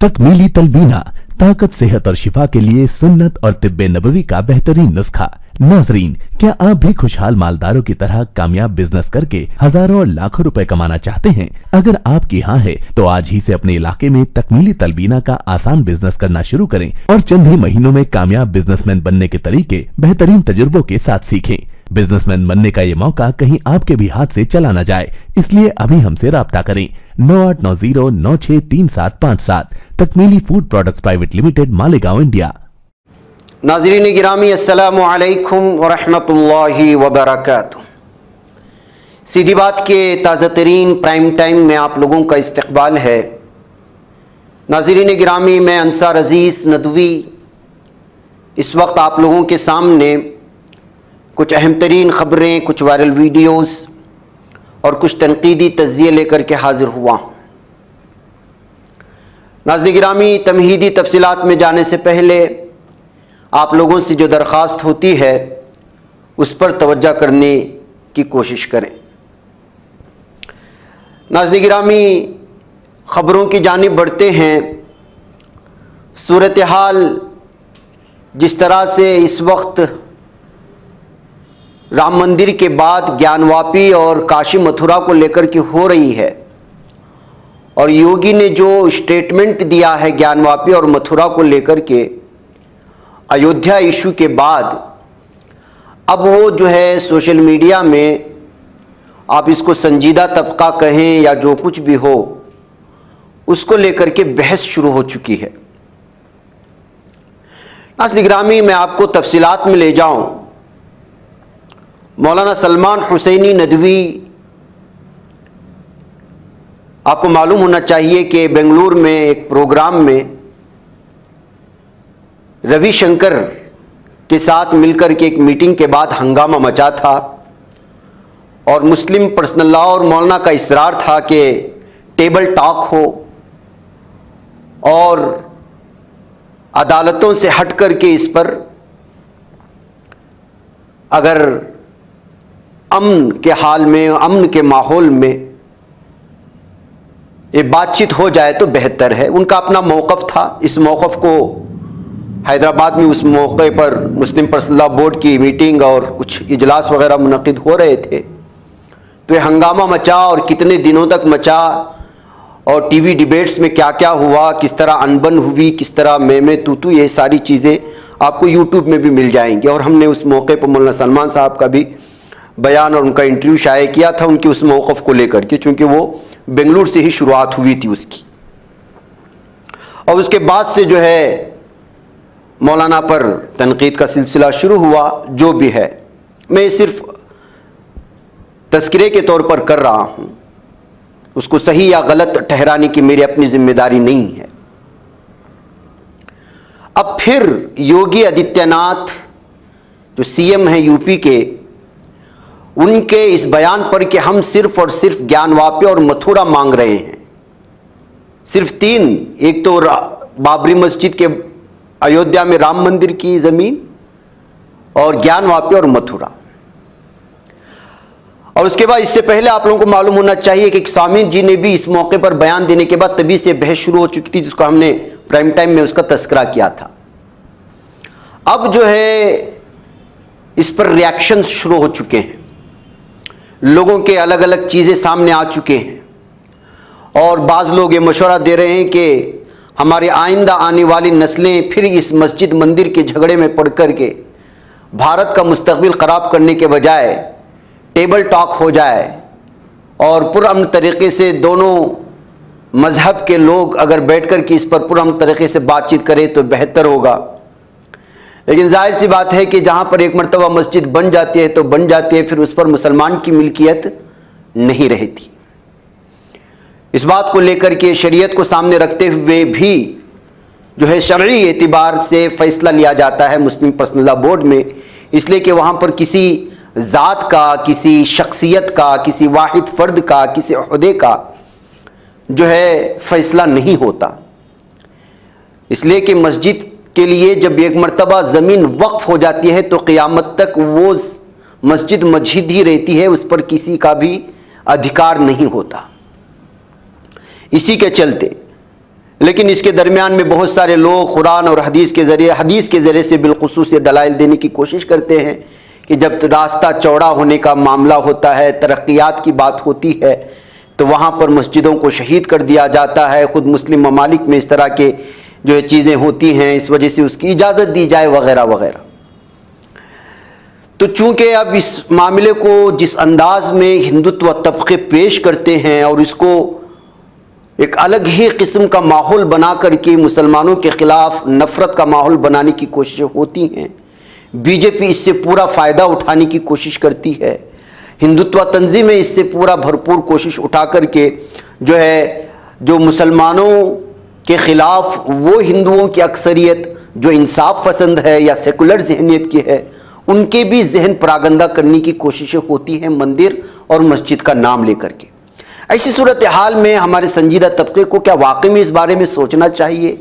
तकमीली तलबीना, ताकत, सेहत और शिफा के लिए सुन्नत और तिब्बे नबवी का बेहतरीन नुस्खा। नाजरीन, क्या आप भी खुशहाल मालदारों की तरह कामयाब बिजनेस करके हजारों और लाखों रुपए कमाना चाहते हैं? अगर आपकी हाँ है तो आज ही से अपने इलाके में तकमीली तलबीना का आसान बिजनेस करना शुरू करें और चंद ही महीनों में कामयाब बिजनेसमैन बनने के तरीके बेहतरीन तजुर्बों के साथ सीखें। बिजनेसमैन बनने का ये मौका कहीं आपके भी हाथ से चला न जाए, इसलिए अभी हमसे राब्ता करें 9890963757। Takmeeli food products private limited, Malegaon, India. नाज़रीन गिरामी, अस्सलामु अलैकुम वरहमतुल्लाहि वबरकातुहू। सीधी बात के ताज़ा तरीन प्राइम टाइम में आप लोगों का इस्तकबाल है। नाज़रीन गिरामी, मैं अंसार अजीज़ नदवी इस वक्त आप लोगों के सामने कुछ अहम तरीन ख़बरें, कुछ वायरल वीडियोस और कुछ तनकीदी तज़्ज़िये लेकर के हाज़िर हुआ हूँ। नाज़रीन गिरामी, तमहीदी तफसीलात में जाने से पहले आप लोगों से जो दरख्वास्त होती है उस पर तवज्जो करने की कोशिश करें। नाज़रीन गिरामी, ख़बरों की जानिब बढ़ते हैं। सूरत हाल जिस तरह से इस वक्त राम मंदिर के बाद ज्ञानवापी और काशी मथुरा को लेकर के हो रही है, और योगी ने जो स्टेटमेंट दिया है ज्ञानवापी और मथुरा को लेकर के अयोध्या इशू के बाद, अब वो जो है सोशल मीडिया में, आप इसको संजीदा तबका कहें या जो कुछ भी हो, उसको लेकर के बहस शुरू हो चुकी है। नाज़रीन गिरामी, मैं आपको तफसीलात में ले जाऊं। मौलाना सलमान हुसैनी नदवी, आपको मालूम होना चाहिए कि बेंगलुरु में एक प्रोग्राम में रविशंकर के साथ मिलकर के एक मीटिंग के बाद हंगामा मचा था, और मुस्लिम पर्सनल लॉ और मौलाना का इसरार था कि टेबल टॉक हो और अदालतों से हट कर के इस पर अगर अमन के हाल में, अमन के माहौल में ये बातचीत हो जाए तो बेहतर है। उनका अपना मौक़िफ़ था। इस मौक़िफ़ को हैदराबाद में उस मौके पर मुस्लिम पर्सनल लॉ बोर्ड की मीटिंग और कुछ इजलास वगैरह मुनक़िद हो रहे थे, तो ये हंगामा मचा और कितने दिनों तक मचा, और टीवी डिबेट्स में क्या क्या हुआ, किस तरह अनबन हुई, किस तरह मैं तू, ये सारी चीज़ें आपको यूट्यूब में भी मिल जाएंगी। और हमने उस मौके पर मौलाना सलमान साहब का भी बयान और उनका इंटरव्यू शाया किया था उनके उस मौक़िफ़ को लेकर के, चूँकि वो बेंगलुरु से ही शुरुआत हुई थी उसकी। और उसके बाद से जो है मौलाना पर तनकीद का सिलसिला शुरू हुआ। जो भी है, मैं सिर्फ तज़किरे के तौर पर कर रहा हूँ, उसको सही या गलत ठहराने की मेरी अपनी जिम्मेदारी नहीं है। अब फिर योगी आदित्यनाथ जो सीएम हैं यूपी के, उनके इस बयान पर कि हम सिर्फ और सिर्फ ज्ञानवापी और मथुरा मांग रहे हैं, सिर्फ तीन, एक तो बाबरी मस्जिद के अयोध्या में राम मंदिर की ज़मीन, और ज्ञानवापी और मथुरा। और उसके बाद इससे पहले आप लोगों को मालूम होना चाहिए कि स्वामी जी ने भी इस मौके पर बयान देने के बाद तभी से बहस शुरू हो चुकी थी, जिसको हमने प्राइम टाइम में उसका तस्करा किया था। अब जो है इस पर रिएक्शन शुरू हो चुके हैं, लोगों के अलग अलग चीज़ें सामने आ चुके हैं, और बाज़ लोग ये मशवरा दे रहे हैं कि हमारी आइंदा आने वाली नस्लें फिर इस मस्जिद मंदिर के झगड़े में पड़ कर के भारत का मुस्तकबिल ख़राब करने के बजाय टेबल टॉक हो जाए और पुरअमन तरीक़े से दोनों मज़हब के लोग अगर बैठ कर के इस पर पुरअमन तरीक़े से बातचीत करें तो बेहतर होगा। लेकिन जाहिर सी बात है कि जहाँ पर एक मरतबा मस्जिद बन जाती है तो बन जाती है, फिर उस पर मुसलमान की मिल्कियत नहीं रहती। इस बात को लेकर के शरीयत को सामने रखते हुए भी जो है शरई एतबार से फ़ैसला लिया जाता है मुस्लिम पर्सनल लॉ बोर्ड में, इसलिए कि वहाँ पर किसी ज़ात का, किसी शख्सियत का, किसी वाहिद फ़र्द का, किसी ओहदे का जो है फ़ैसला नहीं होता। इसलिए कि मस्जिद के लिए जब एक मरतबा ज़मीन वक्फ़ हो जाती है तो क़यामत तक वो मस्जिद मस्जिद ही रहती है, उस पर किसी का भी अधिकार नहीं होता। इसी के चलते लेकिन इसके दरमियान में बहुत सारे लोग कुरान और हदीस के ज़रिए से बिलखुसूस दलाइल देने की कोशिश करते हैं कि जब रास्ता चौड़ा होने का मामला होता है, तरक्यात की बात होती है, तो वहाँ पर मस्जिदों को शहीद कर दिया जाता है। ख़ुद मुस्लिम ममालिक में इस तरह के जो है चीज़ें होती हैं, इस वजह से उसकी इजाज़त दी जाए वगैरह वगैरह। तो चूँकि अब इस मामले को जिस अंदाज में हिंदुत्व तबके पेश करते हैं और इसको एक अलग ही किस्म का माहौल बना करके मुसलमानों के ख़िलाफ़ नफ़रत का माहौल बनाने की कोशिशें होती हैं, बीजेपी इससे पूरा फ़ायदा उठाने की कोशिश करती है। हिंदुत्व तंजीमें इससे पूरा भरपूर कोशिश उठा करके जो मुसलमानों के ख़िलाफ़ वो हिंदुओं की अक्सरियत जो इंसाफ पसंद है या सेकुलर जहनीत की है, उनके भी जहन परागंदा करने की कोशिशें होती हैं मंदिर और मस्जिद का नाम लेकर के। ऐसी सूरत हाल में हमारे संजीदा तबके को क्या वाकई में इस बारे में सोचना चाहिए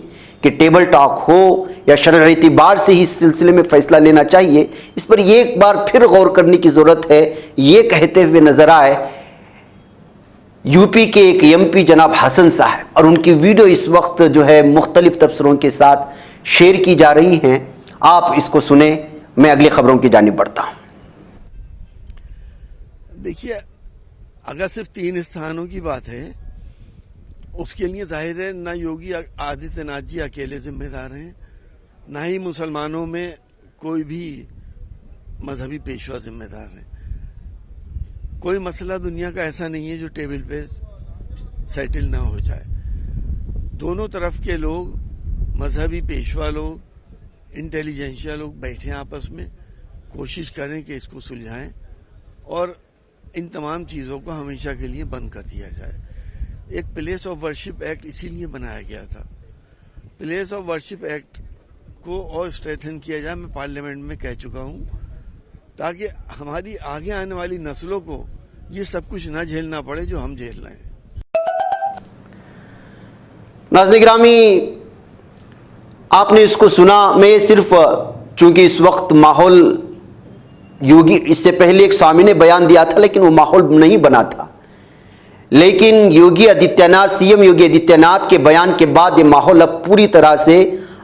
कि टेबल टॉक हो या शरई एतबार से ही इस सिलसिले में फ़ैसला लेना चाहिए? इस पर एक बार फिर गौर करने की ज़रूरत है। ये कहते हुए नज़र आए यूपी के एक एमपी जनाब हसन साहब, और उनकी वीडियो इस वक्त जो है मुख्तलिफ तबसरों के साथ शेयर की जा रही हैं। आप इसको सुने, मैं अगली खबरों की जानिब बढ़ता हूँ। देखिए, अगर सिर्फ 3 स्थानों की बात है, उसके लिए जाहिर है ना योगी आदित्यनाथ जी अकेले जिम्मेदार हैं, ना ही मुसलमानों में कोई भी मजहबी पेशवा जिम्मेदार है। कोई मसला दुनिया का ऐसा नहीं है जो टेबल पे सेटल ना हो जाए। दोनों तरफ के लोग, मजहबी पेशवा लोग, इंटेलिजेंशिया लोग बैठे आपस में, कोशिश करें कि इसको सुलझाएं और इन तमाम चीज़ों को हमेशा के लिए बंद कर दिया जाए। एक प्लेस ऑफ वर्शिप एक्ट इसीलिए बनाया गया था। प्लेस ऑफ वर्शिप एक्ट को और स्ट्रेंथन किया जाए, मैं पार्लियामेंट में कह चुका हूं, ताकि हमारी आगे आने वाली नस्लों को ये सब कुछ ना झेलना पड़े जो हम झेल रहे हैं। नाज़रीन गिरामी, आपने इसको सुना। मैं सिर्फ चूंकि इस वक्त माहौल योगी, इससे पहले एक स्वामी ने बयान दिया था लेकिन वो माहौल नहीं बना था, लेकिन योगी आदित्यनाथ, सीएम योगी आदित्यनाथ के बयान के बाद ये माहौल अब पूरी तरह से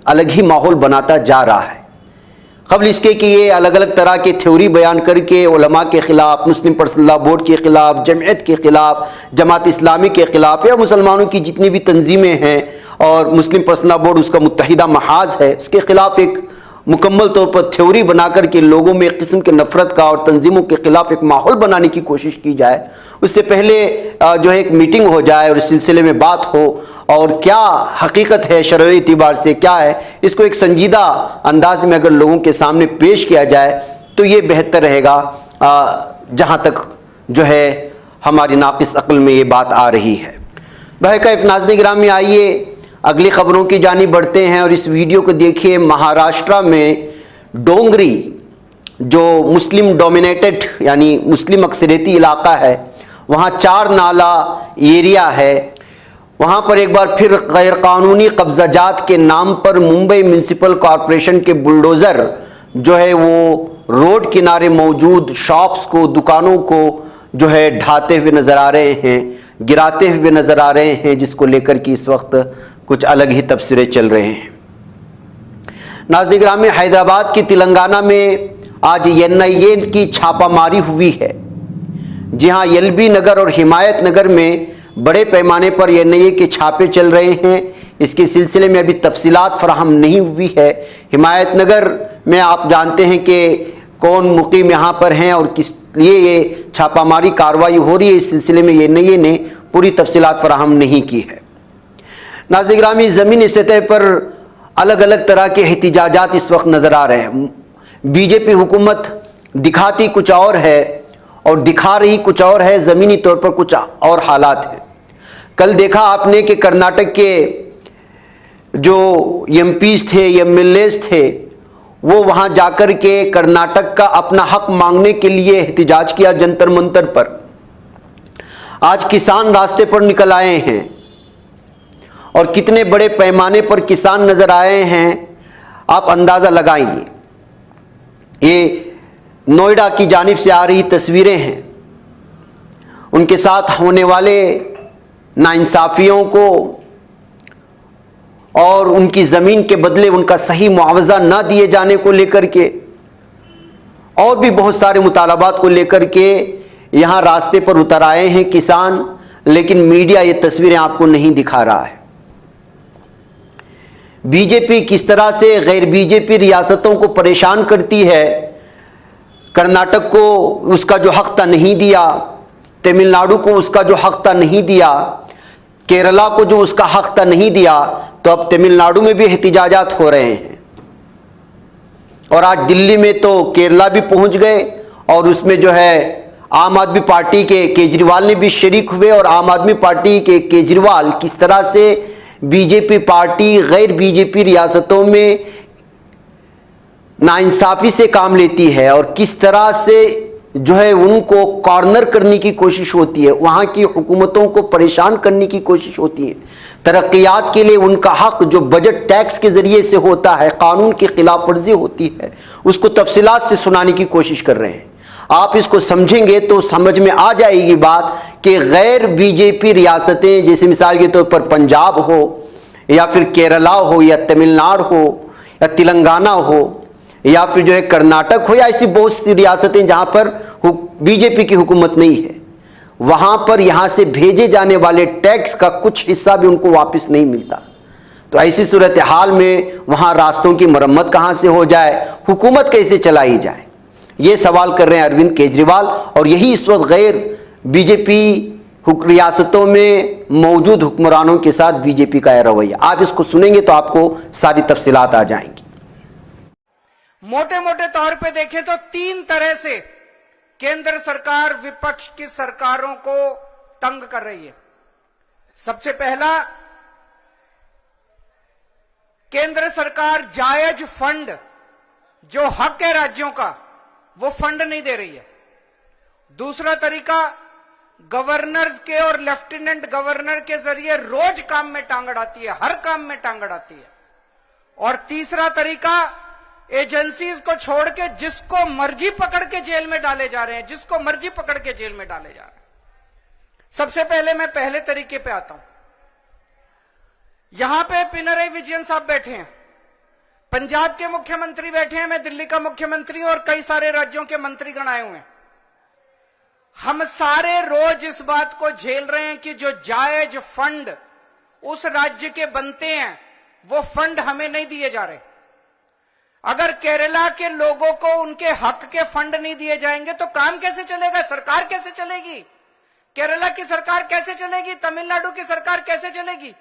अलग ही माहौल बनाता जा रहा है। क़ब्ल इसके कि ये अलग अलग तरह के थ्योरी बयान करके उलमा के ख़िलाफ़, मुस्लिम पर्सनल लॉ बोर्ड के ख़िलाफ़, जमयत के ख़िलाफ़, जमात इस्लामी के ख़िलाफ़ या मुसलमानों की जितनी भी तंजीमें हैं और मुस्लिम पर्सनल लॉ बोर्ड उसका मुत्तहिदा महाज है, उसके ख़िलाफ़ एक मुकम्मल तौर पर थ्योरी बना करके लोगों में एक किस्म के नफ़रत का और तंजीमों के ख़िलाफ़ एक माहौल बनाने की कोशिश की जाए। उससे पहले जो है एक मीटिंग हो जाए और इस सिलसिले में बात हो और क्या हकीकत है शरई एतबार से क्या है, इसको एक संजीदा अंदाज में अगर लोगों के सामने पेश किया जाए तो ये बेहतर रहेगा। जहाँ तक जो है हमारी नाक़िस अक्ल में ये बात आ रही है। बहरकैफ नाज़रीन गिरामी, आइए अगली खबरों की जानिब बढ़ते हैं और इस वीडियो को देखिए। महाराष्ट्र में डोंगरी, जो मुस्लिम डोमिनेटेड यानी मुस्लिम अक्सरियती इलाका है, वहाँ 4 नाला एरिया है। वहाँ पर एक बार फिर गैरकानूनी कब्ज़ाजात के नाम पर मुंबई म्यूनसिपल कॉरपोरेशन के बुलडोज़र जो है वो रोड किनारे मौजूद शॉप्स को, दुकानों को जो है ढाते हुए नज़र आ रहे हैं, गिराते हुए नज़र आ रहे हैं, जिसको लेकर कि इस वक्त कुछ अलग ही तबसरे चल रहे हैं। नाज़रीन गिरामी, हैदराबाद की तेलंगाना में आज एनआईए की छापामारी हुई है। जी हाँ, एलबी नगर और हिमायत नगर में बड़े पैमाने पर एनआईए के छापे चल रहे हैं। इसके सिलसिले में अभी तफसीलात फराहम नहीं हुई है। हिमायत नगर में आप जानते हैं कि कौन मुकीम यहाँ पर हैं और किस लिए ये छापामारी कार्रवाई हो रही है, इस सिलसिले में एनआईए ने पूरी तफसीलात फराहम नहीं की है। नाज़रीन गिरामी, ज़मीनी सतह पर अलग अलग तरह के एहतिजाजात इस वक्त नज़र आ रहे हैं। बीजेपी हुकूमत दिखाती कुछ और है और दिखा रही कुछ और है, ज़मीनी तौर पर कुछ और हालात हैं। कल देखा आपने कि कर्नाटक के जो एमपीज़ थे, एमएलएज़ थे, वो वहाँ जाकर के कर्नाटक का अपना हक मांगने के लिए एहतिजाज किया जंतर मंतर पर। आज किसान रास्ते पर निकल आए हैं और कितने बड़े पैमाने पर किसान नजर आए हैं आप अंदाज़ा लगाइए। ये नोएडा की जानिब से आ रही तस्वीरें हैं। उनके साथ होने वाले नाइंसाफ़ियों को और उनकी ज़मीन के बदले उनका सही मुआवजा ना दिए जाने को लेकर के और भी बहुत सारे मुतालबात को लेकर के यहाँ रास्ते पर उतर आए हैं किसान, लेकिन मीडिया ये तस्वीरें आपको नहीं दिखा रहा है। बीजेपी किस तरह से गैर बीजेपी रियासतों को परेशान करती है। कर्नाटक को उसका जो हक था नहीं दिया, तमिलनाडु को उसका जो हक था नहीं दिया, केरला को जो उसका हक था नहीं दिया, तो अब तमिलनाडु में भी एहतिजाजात हो रहे हैं। और आज दिल्ली में तो केरला भी पहुंच गए और उसमें जो है आम आदमी पार्टी के केजरीवाल ने भी शरीक हुए। और आम आदमी पार्टी के केजरीवाल किस तरह से बीजेपी पार्टी गैर बीजेपी रियासतों में नाइंसाफी से काम लेती है और किस तरह से जो है उनको कॉर्नर करने की कोशिश होती है, वहाँ की हुकूमतों को परेशान करने की कोशिश होती है। तरक्कियात के लिए उनका हक जो बजट टैक्स के ज़रिए से होता है, कानून की खिलाफ वर्जी होती है, उसको तफसीलात से सुनाने की कोशिश कर रहे हैं। आप इसको समझेंगे तो समझ में आ जाएगी बात कि गैर बीजेपी रियासतें जैसे मिसाल के तौर पर पंजाब हो या फिर केरला हो या तमिलनाडु हो या तेलंगाना हो या फिर जो है कर्नाटक हो या ऐसी बहुत सी रियासतें जहां पर बीजेपी की हुकूमत नहीं है, वहां पर यहां से भेजे जाने वाले टैक्स का कुछ हिस्सा भी उनको वापस नहीं मिलता। तो ऐसी सूरत हाल में वहां रास्तों की मरम्मत कहां से हो जाए, हुकूमत कैसे चलाई जाए, ये सवाल कर रहे हैं अरविंद केजरीवाल। और यही इस वक्त गैर बीजेपी रियासतों में मौजूद हुक्मरानों के साथ बीजेपी का रवैया। आप इसको सुनेंगे तो आपको सारी तफसीलात आ जाएंगी। मोटे मोटे तौर पे देखें तो 3 तरह से केंद्र सरकार विपक्ष की सरकारों को तंग कर रही है। सबसे पहला, केंद्र सरकार जायज फंड जो हक है राज्यों का वो फंड नहीं दे रही है। दूसरा तरीका, गवर्नर्स के और लेफ्टिनेंट गवर्नर के जरिए रोज काम में टांग अड़ाती है, हर काम में टांग अड़ाती है। और तीसरा तरीका, एजेंसीज को छोड़ के जिसको मर्जी पकड़ के जेल में डाले जा रहे हैं, जिसको मर्जी पकड़ के जेल में डाले जा रहे हैं। सबसे पहले मैं पहले तरीके पे आता हूं। यहां पे पिनरई विजयन साहब बैठे हैं, पंजाब के मुख्यमंत्री बैठे हैं, मैं दिल्ली का मुख्यमंत्री और कई सारे राज्यों के मंत्रीगण आए हुए हैं। हम सारे रोज इस बात को झेल रहे हैं कि जो जायज फंड उस राज्य के बनते हैं वो फंड हमें नहीं दिए जा रहे। अगर केरला के लोगों को उनके हक के फंड नहीं दिए जाएंगे तो काम कैसे चलेगा, सरकार कैसे चलेगी, केरला की सरकार कैसे चलेगी, तमिलनाडु की सरकार कैसे चलेगी।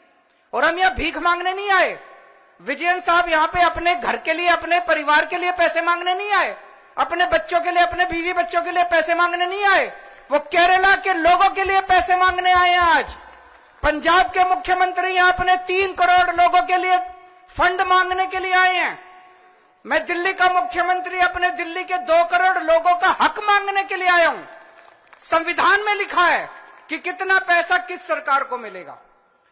और हम यहां भीख मांगने नहीं आए। विजयन साहब यहां पे अपने घर के लिए, अपने परिवार के लिए पैसे मांगने नहीं आए, अपने बच्चों के लिए, अपने बीवी बच्चों के लिए पैसे मांगने नहीं आए, वो केरला के लोगों के लिए पैसे मांगने आए हैं। आज पंजाब के मुख्यमंत्री यहां अपने 3 करोड़ लोगों के लिए फंड मांगने के लिए आए हैं। मैं दिल्ली का मुख्यमंत्री अपने दिल्ली के 2 करोड़ लोगों का हक मांगने के लिए आया हूं। संविधान में लिखा है कि कितना पैसा किस सरकार को मिलेगा।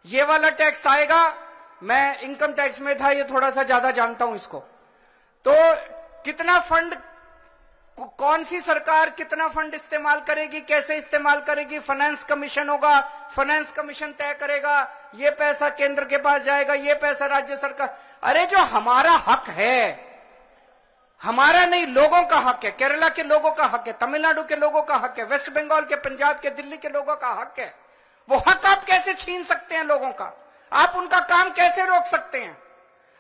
ये वाला टैक्स आएगा, मैं इनकम टैक्स में था, ये थोड़ा सा ज्यादा जानता हूं इसको। तो कितना फंड, कौन सी सरकार कितना फंड इस्तेमाल करेगी, कैसे इस्तेमाल करेगी, फाइनेंस कमीशन होगा, फाइनेंस कमीशन तय करेगा, ये पैसा केंद्र के पास जाएगा, ये पैसा राज्य सरकार। अरे जो हमारा हक है, हमारा नहीं, लोगों का हक है, केरला के लोगों का हक है, तमिलनाडु के लोगों का हक है, वेस्ट बंगाल के, पंजाब के, दिल्ली के लोगों का हक है, वो हक आप कैसे छीन सकते हैं लोगों का? आप उनका काम कैसे रोक सकते हैं?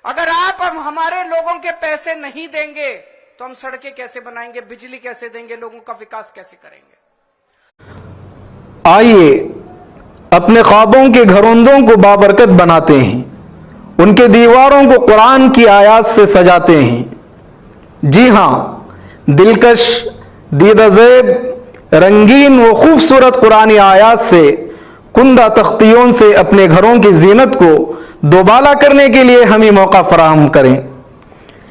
अगर आप हमारे लोगों के पैसे नहीं देंगे तो हम सड़कें कैसे बनाएंगे, बिजली कैसे देंगे, लोगों का विकास कैसे करेंगे? आइए अपने ख्वाबों के घरौंदों को बाबरकत बनाते हैं, उनके दीवारों को कुरान की आयात से सजाते हैं। जी हां, दिलकश, दीदाज़ेब, रंगीन व खूबसूरत कुरानी आयात से कुंदा तख्तियों से अपने घरों की जीनत को दोबाला करने के लिए हमें मौका फराहम करें।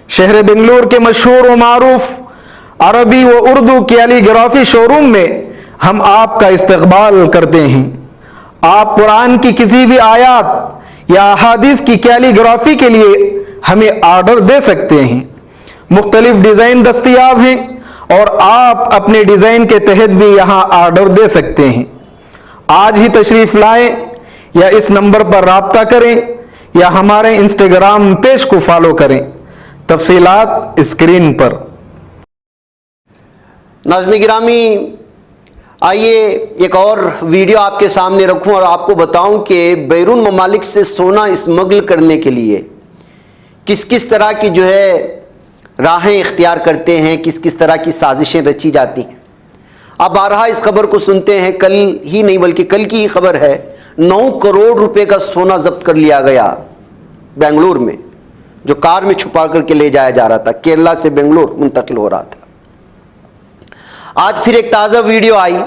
शहर बेंगलुरु के मशहूर व मारूफ अरबी व उर्दू कैलीग्राफी शोरूम में हम आपका इस्तकबाल करते हैं। आप कुरान की किसी भी आयात या अहादीस की कैलीग्राफी के लिए हमें ऑर्डर दे सकते हैं। मुख्तलिफ डिज़ाइन दस्तयाब हैं और आप अपने डिज़ाइन के तहत भी यहाँ ऑर्डर दे सकते हैं। आज ही तशरीफ़ लाएं या इस नंबर पर राब्ता करें या हमारे इंस्टाग्राम पेज को फॉलो करें। तफसीलात स्क्रीन पर। नाज़रीन गिरामी, आइए एक और वीडियो आपके सामने रखूं और आपको बताऊं कि बैरून ममालिक से सोना स्मगल करने के लिए किस किस तरह की जो है राहें इख्तियार करते हैं, किस किस तरह की साजिशें रची जाती हैं। अब बारहा इस खबर को सुनते हैं, कल ही नहीं बल्कि कल की ही खबर है। 9 करोड़ रुपए का सोना जब्त कर लिया गया बेंगलुरु में, जो कार में छुपा करके ले जाया जा रहा था, केरला से बेंगलुरु मुंतकिल हो रहा था। आज फिर एक ताज़ा वीडियो आई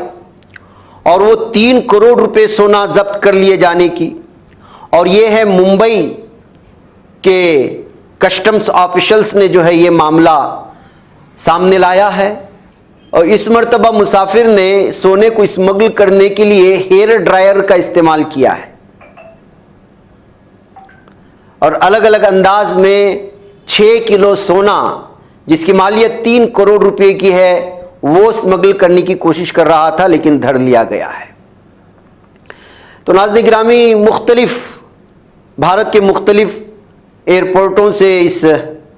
और वो 3 करोड़ रुपए सोना जब्त कर लिए जाने की, और ये है मुंबई के कस्टम्स ऑफिशल्स ने जो है ये मामला सामने लाया है। और इस मर्तबा मुसाफिर ने सोने को स्मगल करने के लिए हेयर ड्रायर का इस्तेमाल किया है और अलग अलग अंदाज में 6 किलो सोना, जिसकी मालियत 3 करोड़ रुपए की है, वो स्मगल करने की कोशिश कर रहा था, लेकिन धर लिया गया है। तो नाज़रीन गिरामी, भारत के मुख्तलिफ एयरपोर्टों से इस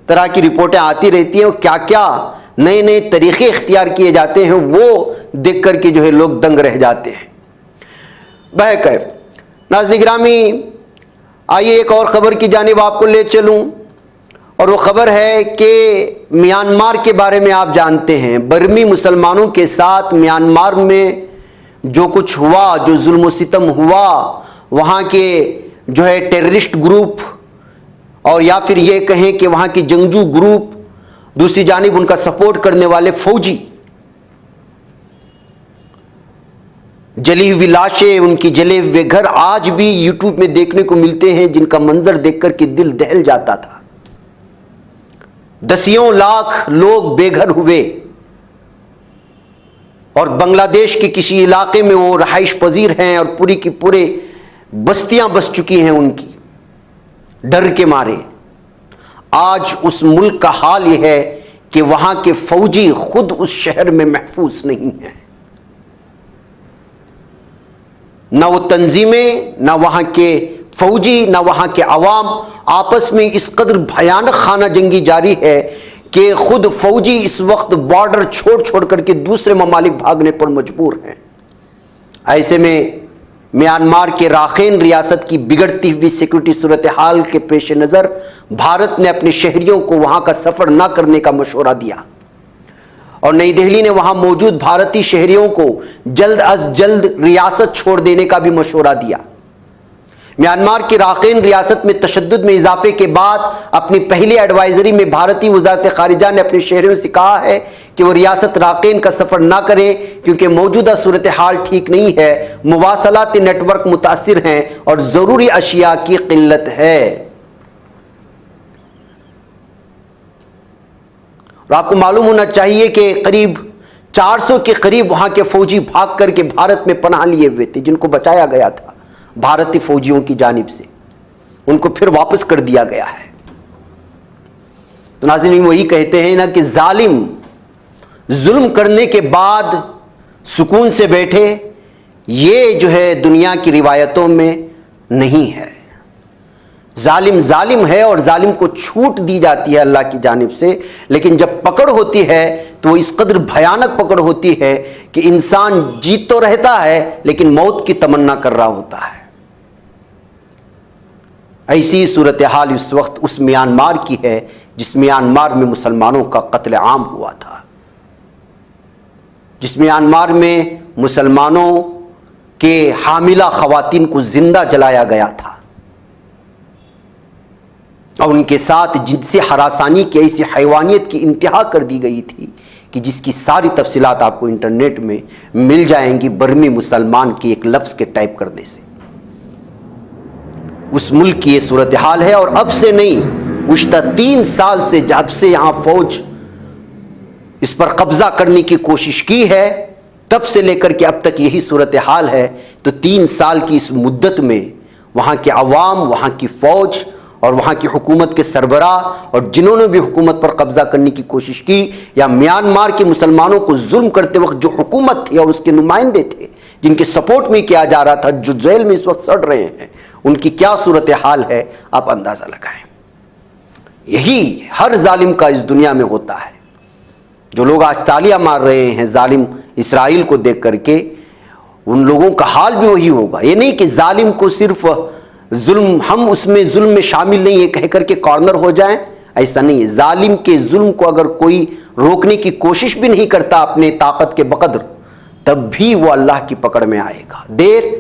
तरह की रिपोर्टें आती रहती हैं और क्या क्या नए नए तरीके इख्तियार किए जाते हैं, वो देख कर के जो है लोग दंग रह जाते हैं। बहरकैफ नाज़रीन गिरामी, आइए एक और ख़बर की जानिब आपको ले चलूँ, और वो ख़बर है कि म्यांमार के बारे में आप जानते हैं। बर्मी मुसलमानों के साथ म्यांमार में जो कुछ हुआ, जो जुल्म सितम हुआ, वहाँ के जो है टेररिस्ट ग्रुप और या फिर ये कहें कि वहाँ के जंगजू ग्रुप, दूसरी जानिब उनका सपोर्ट करने वाले फौजी, जली हुई लाशें, उनकी जले हुए घर आज भी यूट्यूब में देखने को मिलते हैं, जिनका मंजर देखकर के दिल दहल जाता था। दसियों लाख लोग बेघर हुए और बांग्लादेश के किसी इलाके में वो रहाइश पजीर हैं और पूरी की पूरे बस्तियां बस चुकी हैं उनकी, डर के मारे। आज उस मुल्क का हाल यह है कि वहां के फौजी खुद उस शहर में महफूज नहीं हैं। ना वो तंजीमें, ना वहां के फौजी, ना वहां के अवाम, आपस में इस कदर भयानक खाना जंगी जारी है कि खुद फौजी इस वक्त बॉर्डर छोड़ छोड़ करके दूसरे ममालिक भागने पर मजबूर हैं। ऐसे में म्यांमार के राखैन रियासत की बिगड़ती हुई सिक्योरिटी सूरत हाल के पेश नज़र भारत ने अपने शहरियों को वहां का सफ़र न करने का मशवरा दिया और नई दिल्ली ने वहां मौजूद भारतीय शहरियों को जल्द अज जल्द रियासत छोड़ देने का भी मशवरा दिया। म्यांमार की राखैन रियासत में तशद्दुद में इजाफे के बाद अपनी पहली एडवाइजरी में भारतीय वज़ारत ख़ारिजा ने अपने शहरियों से कहा है कि वो रियासत राखैन का सफ़र ना करें, क्योंकि मौजूदा सूरत हाल ठीक नहीं है, मुवासलाती नेटवर्क मुतासिर हैं और ज़रूरी अशिया की किल्लत है। और आपको मालूम होना चाहिए कि करीब 400 के करीब वहां के फौजी भाग करके भारत में पनाह लिए हुए थे, जिनको बचाया गया था भारतीय फौजियों की जानिब से, उनको फिर वापस कर दिया गया है। तो नाज़रीन वही कहते हैं ना कि जालिम जुल्म करने के बाद सुकून से बैठे, ये जो है दुनिया की रिवायतों में नहीं है। जालिम जालिम है और जालिम को छूट दी जाती है अल्लाह की जानिब से, लेकिन जब पकड़ होती है तो वो इस कदर भयानक पकड़ होती है कि इंसान जीत तो रहता है लेकिन मौत की तमन्ना कर रहा होता है। ऐसी सूरत हाल इस वक्त उस म्यांमार की है जिस म्यांमार में मुसलमानों का कत्ल आम हुआ था, जिस म्यांमार में मुसलमानों के हामिला खवातीन को जिंदा जलाया गया था और उनके साथ जिनसे हरासानी की ऐसी हैवानियत की इंतहा कर दी गई थी कि जिसकी सारी तफसीलात आपको इंटरनेट में मिल जाएंगी बर्मी मुसलमान के एक लफ्ज़ के टाइप करने से। उस मुल्क की ये सूरत हाल है और अब से नहीं, गुज़श्ता 3 साल से जब से यहाँ फौज इस पर कब्जा करने की कोशिश की है तब से लेकर के अब तक यही सूरत हाल है। तो 3 साल की इस मुद्दत में वहाँ के अवाम, वहाँ की फ़ौज और वहाँ की हुकूमत के सरबराह और जिन्होंने भी हुकूमत पर कब्जा करने की कोशिश की या म्यांमार के मुसलमानों को जुल्म करते वक्त जो हुकूमत थी और उसके नुमाइंदे थे जिनके सपोर्ट में किया जा रहा था, जो जेल में इस वक्त सड़ रहे हैं, उनकी क्या सूरत हाल है आप अंदाजा लगाएं। यही हर जालिम का इस दुनिया में होता है। जो लोग आज तालियां मार रहे हैं जालिम इसराइल को देख करके, उन लोगों का हाल भी वही होगा। ये नहीं कि जालिम को सिर्फ जुल्म, हम उसमें जुल्म में शामिल नहीं है कह करके कॉर्नर हो जाएं, ऐसा नहीं है। जालिम के जुल्म को अगर कोई रोकने की कोशिश भी नहीं करता अपने ताकत के बकद्र, तब भी वो अल्लाह की पकड़ में आएगा, देर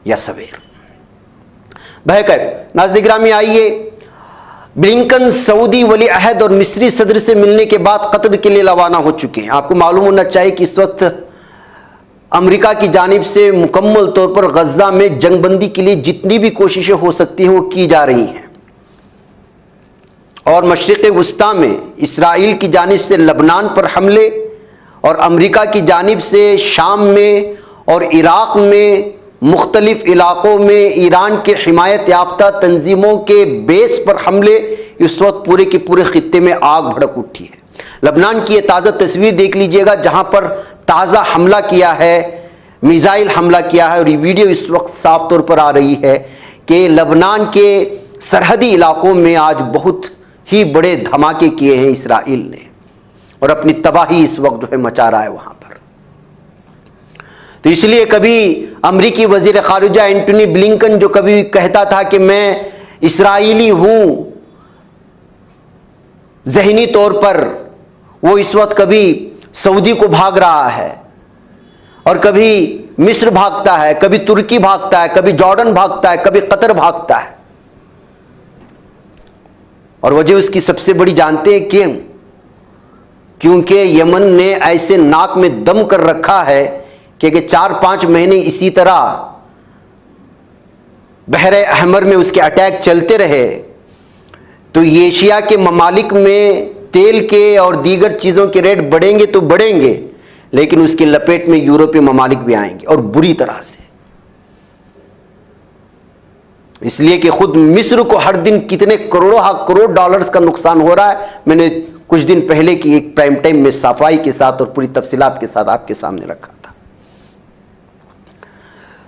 या सवेर। बहरकैफ नाज़रीन गिरामी, आइए ब्लिंकन सऊदी वली अहद और मिस्री सदर से मिलने के बाद कतर के लिए रवाना हो चुके हैं। आपको मालूम होना चाहिए कि इस वक्त अमेरिका की जानिब से मुकम्मल तौर पर गजा में जंगबंदी के लिए जितनी भी कोशिशें हो सकती हैं वो की जा रही हैं, और मशरिक़ वुस्ता में इसराइल की जानिब से लबनान पर हमले और अमेरिका की जानिब से शाम में और इराक़ में मुख्तलिफ इलाक़ों में ईरान के हिमायत याफ्ता तंजीमों के बेस पर हमले इस वक्त पूरे के पूरे खित्ते में आग भड़क उठी है। लबनान की ये ताज़ा तस्वीर देख लीजिएगा जहाँ पर ताज़ा हमला किया है, मिसाइल हमला किया है, और ये वीडियो इस वक्त साफ तौर पर आ रही है कि लबनान के सरहदी इलाक़ों में आज बहुत ही बड़े धमाके किए हैं इसराइल ने, और अपनी तबाही इस वक्त जो है मचा रहा है वहाँ पर। तो इसलिए कभी अमरीकी वज़ीर ख़ारिजा एंटनी ब्लिंकन जो कभी कहता था कि मैं इसराइली हूँ ज़हनी तौर पर, वो इस वक्त कभी सऊदी को भाग रहा है, और कभी मिस्र भागता है, कभी तुर्की भागता है, कभी जॉर्डन भागता है, कभी कतर भागता है। और वजह उसकी सबसे बड़ी जानते हैं क्यों? क्योंकि यमन ने ऐसे नाक में दम कर रखा है कि 4-5 महीने इसी तरह बहरे अहमर में उसके अटैक चलते रहे तो एशिया के ममालिक में तेल के और दीगर चीज़ों के रेट बढ़ेंगे तो बढ़ेंगे, लेकिन उसकी लपेट में यूरोपीय ममालिक भी आएंगे और बुरी तरह से। इसलिए कि खुद मिस्र को हर दिन कितने करोड़ डॉलर्स का नुकसान हो रहा है, मैंने कुछ दिन पहले की एक प्राइम टाइम में सफाई के साथ और पूरी तफसीलात के साथ आपके सामने रखा था।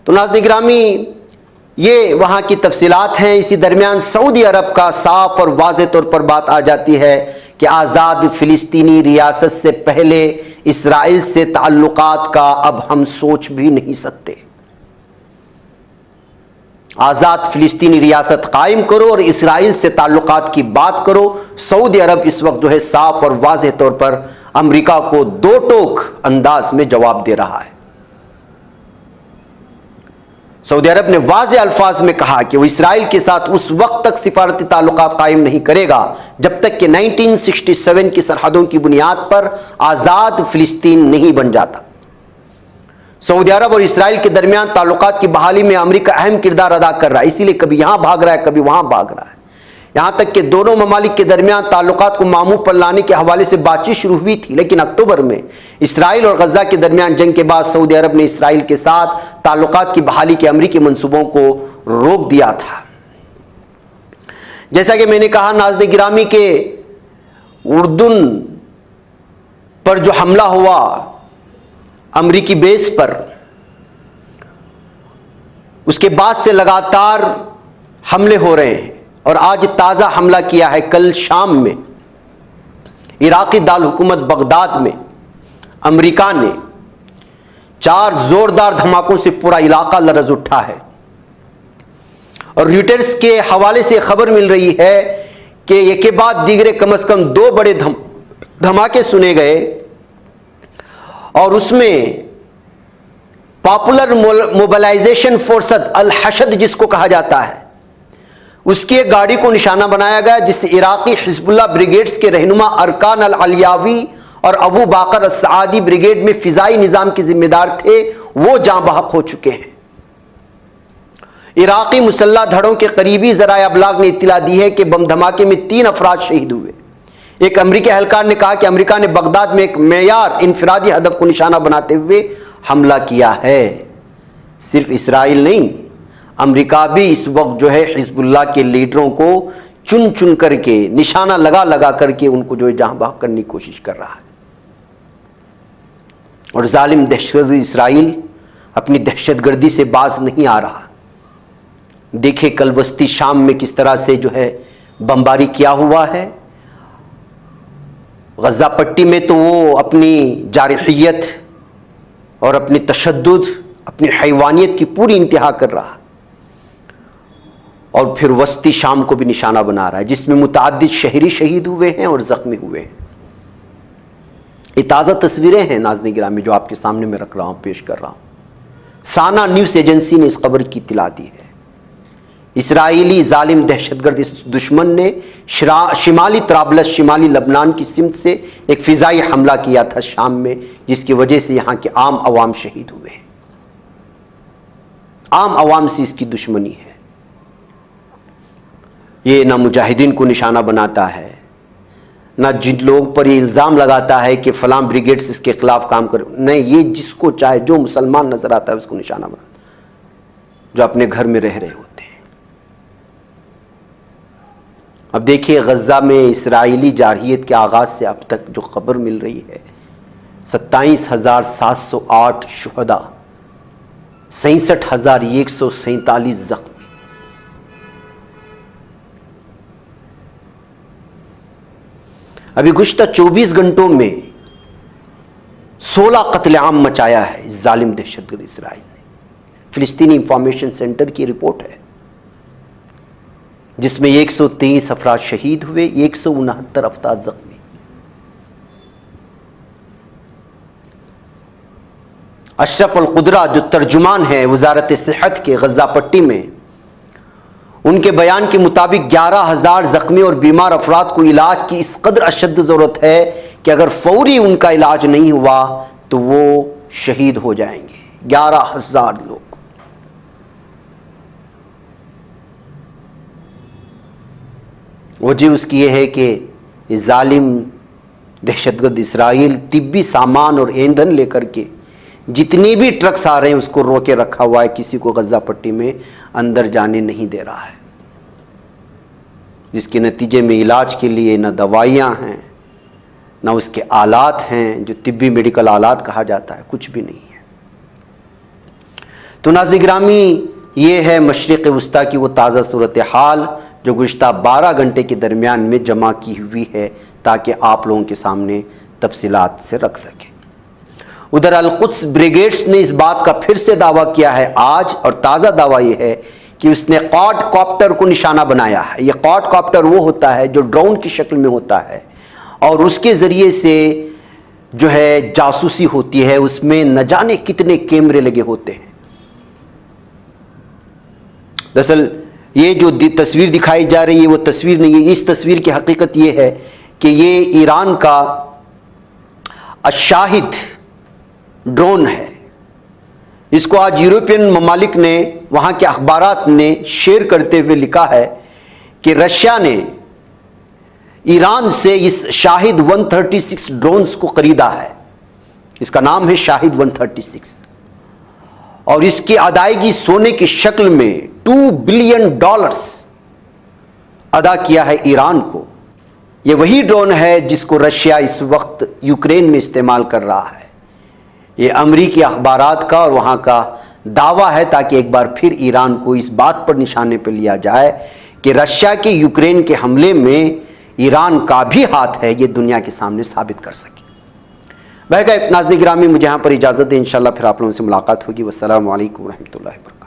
तो नाज़रीन गिरामी, ये वहाँ की तफसीलात हैं। इसी दरमियान सऊदी अरब का साफ और वाज़ेह तौर पर बात आ जाती है कि आज़ाद फ़िलिस्तीनी रियासत से पहले इसराइल से ताल्लुकात का अब हम सोच भी नहीं सकते। आज़ाद फ़िलिस्तीनी रियासत कायम करो और इसराइल से ताल्लुकात की बात करो। सऊदी अरब इस वक्त जो है साफ और वाज़ेह तौर पर अमेरिका को दो टोक अंदाज में जवाब दे रहा है। सऊदी अरब ने वाज़ेह अल्फाज में कहा कि वो इसराइल के साथ उस वक्त तक सिफारती ताल्लुकात कायम नहीं करेगा जब तक कि 1967 की सरहदों की बुनियाद पर आज़ाद फ़िलिस्तीन नहीं बन जाता। सऊदी अरब और इसराइल के दरमियान ताल्लुकात की बहाली में अमेरिका अहम किरदार अदा कर रहा है, इसीलिए कभी यहां भाग रहा है, कभी वहां भाग रहा है। यहां तक कि दोनों ममालिक के दरमियान ताल्लुकात को मामूल पर लाने के हवाले से बातचीत शुरू हुई थी, लेकिन अक्टूबर में इसराइल और गजा के दरमियान जंग के बाद सऊदी अरब ने इसराइल के साथ ताल्लुकात की बहाली के अमेरिकी मंसूबों को रोक दिया था। जैसा कि मैंने कहा नाज़रीन गिरामी के उर्दुन पर जो हमला हुआ अमरीकी बेस पर, उसके बाद से लगातार हमले हो रहे हैं और आज ताज़ा हमला किया है कल शाम में इराक़ी दाल हुकूमत बगदाद में अमरीका ने 4 जोरदार धमाकों से पूरा इलाका लरज़ उठा है। और रॉयटर्स के हवाले से खबर मिल रही है कि एक के बाद दीगरे कम से कम 2 बड़े धमाके सुने गए और उसमें पॉपुलर मोबिलाइजेशन फोर्स अल हशद जिसको कहा जाता है, उसकी एक गाड़ी को निशाना बनाया गया जिससे इराकी हिजबुल्लाह ब्रिगेड्स के रहनुमा अरकान अल अलियावी और अबू बाकर अस-सादी ब्रिगेड में फिजाई निज़ाम के जिम्मेदार थे, वो जाँ बहक हो चुके हैं। इराकी मुसल्लह धड़ों के करीबी ज़राए अबलाग ने इत्तला दी है कि बम धमाके में 3 अफराद शहीद हुए। एक अमरीकी एहलकार ने कहा कि अमेरिका ने बगदाद में एक मेयार इनफरादी हदफ को निशाना बनाते हुए हमला किया है। सिर्फ इसराइल नहीं, अमेरिका भी इस वक्त जो है हिजबुल्लाह के लीडरों को चुन चुन करके निशाना लगा लगा करके उनको जो है जहां बहक करने की कोशिश कर रहा है। और जालिम दहशतगर्द इसराइल अपनी दहशतगर्दी से बाज नहीं आ रहा। देखे कल वस्ती शाम में किस तरह से जो है बमबारी किया हुआ है। गज़ा पट्टी में तो वो अपनी जारहियत और अपनी तशद्दुद, अपनी हैवानियत की पूरी इंतहा कर रहा, और फिर वस्ती शाम को भी निशाना बना रहा है, जिसमें मुतअद्दिद शहरी शहीद हुए हैं और ज़ख्मी हुए हैं। ये ताज़ा तस्वीरें हैं नाज़रीन गिरामी जो आपके सामने मैं रख रहा हूँ, पेश कर रहा हूँ। साना न्यूज़ एजेंसी ने इस खबर की इत्तला दी है। इसराइली जालिम दहशतगर्द इस दुश्मन ने शिमाली त्राबलस, शिमाली लबनान की सिमत से एक फ़िज़ाई हमला किया था शाम में, जिसकी वजह से यहाँ के आम अवाम शहीद हुए हैं। आम अवाम से इसकी दुश्मनी है। ये ना मुजाहिदीन को निशाना बनाता है, ना जिन लोगों पर ये इल्ज़ाम लगाता है कि फ़लाँ ब्रिगेड्स इसके खिलाफ काम कर, नहीं, ये जिसको चाहे, जो मुसलमान नज़र आता है उसको निशाना बनाता है, जो अपने घर में रह रहे होते हैं। अब देखिए गज़ा में इसराइली जारहियत के आगाज़ से अब तक जो खबर मिल रही है, 27,708 शुहदा, 67,147 ज़ख्मी। अभी गुज़श्ता 24 घंटों में 16 कत्लेआम मचाया है इस जालिम दहशतगर्द इसराइल ने। फ़िलिस्तीनी इंफॉर्मेशन सेंटर की रिपोर्ट है, जिसमें 123 अफराद शहीद हुए, 169 अफराद जख्मी। अशरफ अल कुदरा जो तर्जुमान है वजारत सेहत के गज़ा पट्टी में, उनके बयान के मुताबिक 11,000 जख्मी और बीमार अफराद को इलाज की इस कदर अशद ज़रूरत है कि अगर फौरी उनका इलाज नहीं हुआ तो वो शहीद हो जाएंगे। 11,000 लोग। वजह उसकी यह है कि इस जालिम दहशतगर्द इसराइल तिब्बी सामान और ईंधन लेकर के जितने भी ट्रक्स आ रहे हैं उसको रोके रखा हुआ है, किसी को गज़ा पट्टी में अंदर जाने नहीं दे रहा है, जिसके नतीजे में इलाज के लिए न दवाइयाँ हैं, न उसके आलात हैं, जो तिब्बी मेडिकल आलात कहा जाता है, कुछ भी नहीं है। तो नाज़रीन गिरामी, ये है मशरिक़ वस्ता की वो ताज़ा सूरत हाल जो गुज़श्ता 12 घंटे के दरमियान में जमा की हुई है, ताकि आप लोगों के सामने तफसीलात से रख सकें। उधर अल-कुद्स ब्रिगेड्स ने इस बात का फिर से दावा किया है आज, और ताज़ा दावा यह है कि उसने क्वाडकॉप्टर को निशाना बनाया है। यह क्वाडकॉप्टर वो होता है जो ड्रोन की शक्ल में होता है, और उसके ज़रिए से जो है जासूसी होती है, उसमें न जाने कितने कैमरे लगे होते हैं। दरअसल ये जो तस्वीर दिखाई जा रही है वो तस्वीर नहीं है, इस तस्वीर की हकीकत ये है कि ये ईरान का अशाहिद ड्रोन है। इसको आज यूरोपियन ममालिक ने, वहाँ के अखबारात ने शेयर करते हुए लिखा है कि रशिया ने ईरान से इस शाहिद 136 ड्रोन्स को खरीदा है। इसका नाम है शाहिद 136, और इसकी अदायगी सोने की शक्ल में $2 बिलियन अदा किया है ईरान को। यह वही ड्रोन है जिसको रशिया इस वक्त यूक्रेन में इस्तेमाल कर रहा है। ये अमरीकी अखबारात का और वहाँ का दावा है, ताकि एक बार फिर ईरान को इस बात पर निशाने पर लिया जाए कि रशिया के यूक्रेन के हमले में ईरान का भी हाथ है, ये दुनिया के सामने साबित कर सके। बहरकैफ नाज़रीन गिरामी, मुझे यहाँ पर इजाज़त दें, इंशाअल्लाह फिर आप लोगों से मुलाकात होगी। वस्सलामु अलैकुम रहमतुल्लाहि व बरकातहू।